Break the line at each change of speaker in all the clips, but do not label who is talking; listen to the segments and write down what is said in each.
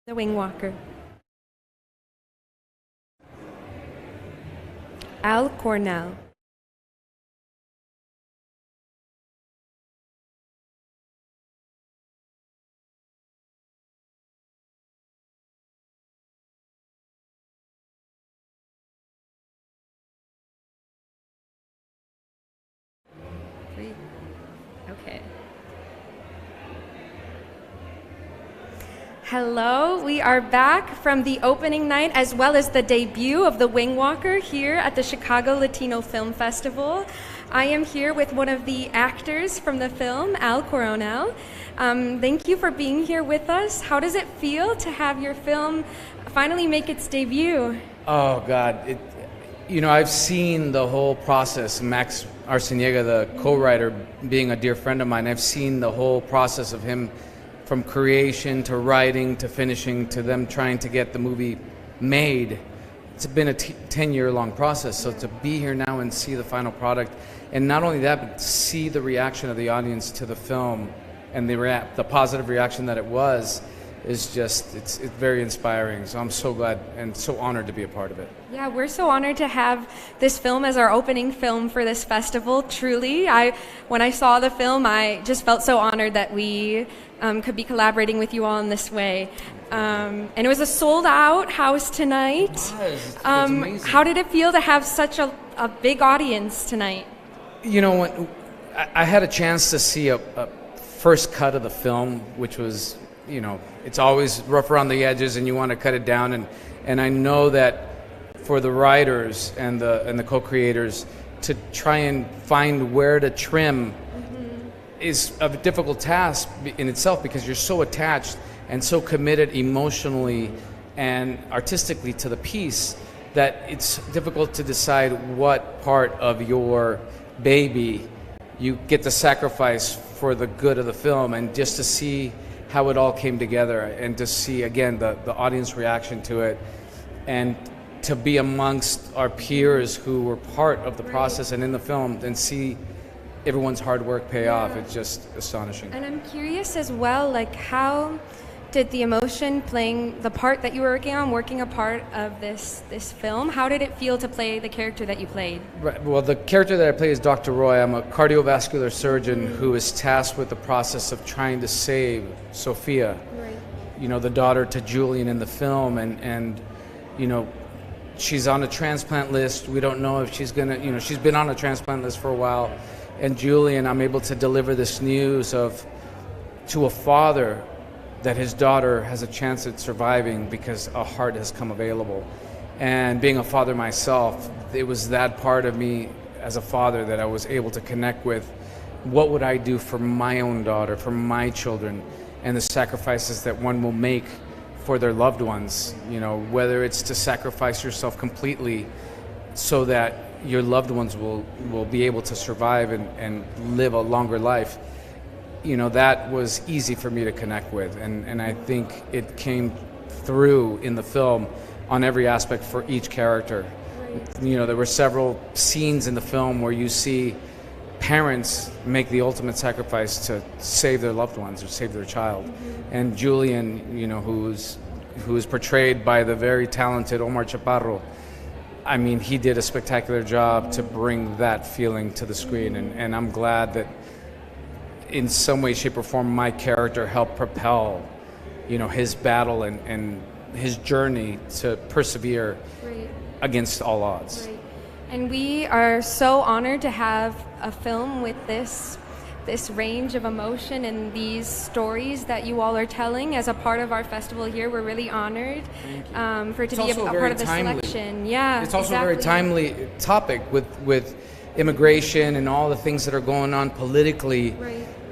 The Wingwalker. Coronel. Okay. Hello, we are back from the opening night as well as the debut of The Wingwalker here at the Chicago Latino Film Festival. I am here with one of the actors from the film, Coronel. Thank you for being here with us. How does it feel to have your film finally make its debut?
Oh God, I've seen the whole process. Max Arciniega, the co-writer, being a dear friend of mine, I've seen the whole process of him from creation to writing to finishing to them trying to get the movie made. It's been a 10-year-long process. So to be here now and see the final product, and not only that, but see the reaction of the audience to the film and the positive reaction that it was, is just, it's very inspiring. So I'm so glad and so honored to be a part of it.
Yeah, we're so honored to have this film as our opening film for this festival, truly. When I saw the film, I just felt so honored that we could be collaborating with you all in this way. And it was a sold-out house tonight.
It's amazing.
How did it feel to have such a big audience tonight?
When I had a chance to see a first cut of the film, which was, it's always rough around the edges and you want to cut it down, and I know that for the writers and the co-creators to try and find where to trim is a difficult task in itself, because you're so attached and so committed emotionally and artistically to the piece that it's difficult to decide what part of your baby you get to sacrifice for the good of the film, and just to see how it all came together, and to see again the audience reaction to it, and to be amongst our peers who were part of the process and in the film, and see everyone's hard work pay off. It's just astonishing.
And I'm curious as well, like, how did the emotion playing the part that you were working a part of this film, how did it feel to play the character that you played?
Right. Well, the character that I play is Dr. Roy. I'm a cardiovascular surgeon who is tasked with the process of trying to save Sophia, the daughter to Julian in the film, and she's on a transplant list. We don't know if she's gonna, she's been on a transplant list for a while. And Julian, I'm able to deliver this news to a father that his daughter has a chance at surviving because a heart has come available. And being a father myself, it was that part of me as a father that I was able to connect with. What would I do for my own daughter, for my children, and the sacrifices that one will make for their loved ones, whether it's to sacrifice yourself completely so that your loved ones will be able to survive and live a longer life. That was easy for me to connect with, and I think it came through in the film on every aspect for each character. There were several scenes in the film where you see parents make the ultimate sacrifice to save their loved ones or save their child. And Julian, who is portrayed by the very talented Omar Chaparro, I mean, he did a spectacular job to bring that feeling to the screen, and I'm glad that in some way, shape, or form, my character helped propel, his battle and his journey to persevere against all odds.
Right. And we are so honored to have a film with this range of emotion and these stories that you all are telling as a part of our festival here. We're really honored for it to be a part of the selection. Yeah,
it's also a very timely topic with immigration and all the things that are going on politically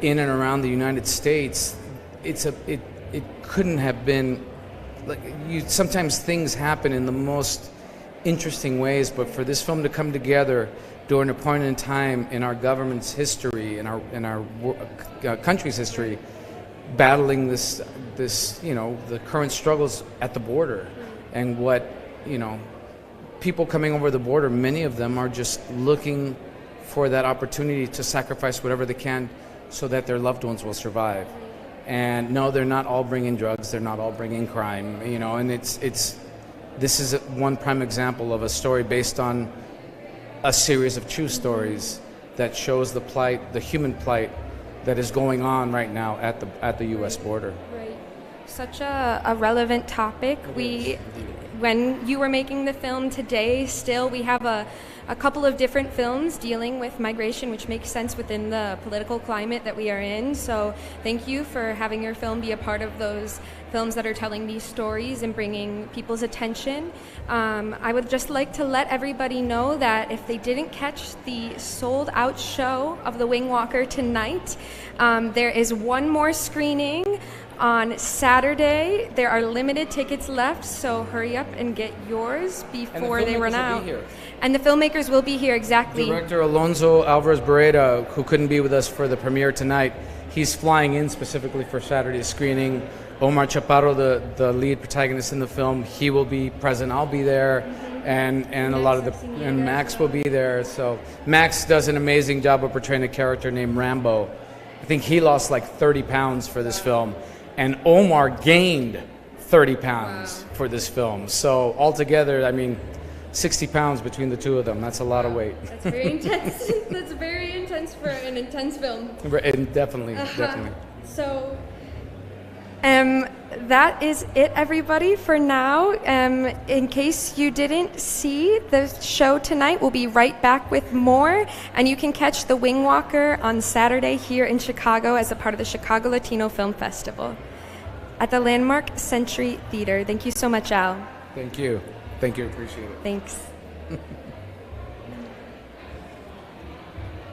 in and around the United States. It couldn't have been like sometimes things happen in the most interesting ways, but for this film to come together during a point in time in our government's history, in our country's history, battling this the current struggles at the border, and what people coming over the border, many of them are just looking for that opportunity to sacrifice whatever they can so that their loved ones will survive. And no, they're not all bringing drugs. They're not all bringing crime. You know, and this is one prime example of a story based on a series of true stories that shows the plight, the human plight that is going on right now at the U.S. border.
Right. Such a relevant topic. When you were making the film today, still we have a couple of different films dealing with migration, which makes sense within the political climate that we are in. So thank you for having your film be a part of those films that are telling these stories and bringing people's attention. I would just like to let everybody know that if they didn't catch the sold out show of The Wingwalker tonight, there is one more screening on Saturday. There are limited tickets left, so hurry up and get yours before they run out. And the filmmakers will be here, exactly.
Director Alonso Alvarez Barreda, who couldn't be with us for the premiere tonight, he's flying in specifically for Saturday's screening. Omar Chaparro, the lead protagonist in the film, he will be present. I'll be there, and a lot of and Max will be there. So Max does an amazing job of portraying a character named Rambo. I think he lost like 30 pounds for this film, and Omar gained 30 pounds for this film. So altogether, I mean, 60 pounds between the two of them. That's a lot of weight.
That's very intense. That's very intense for an intense film.
Definitely.
So, that is it, everybody, for now. In case you didn't see the show tonight, we'll be right back with more. And you can catch The Wingwalker on Saturday here in Chicago as a part of the Chicago Latino Film Festival at the landmark Century Theater. Thank you so much, Al.
Thank you. Appreciate it.
Thanks.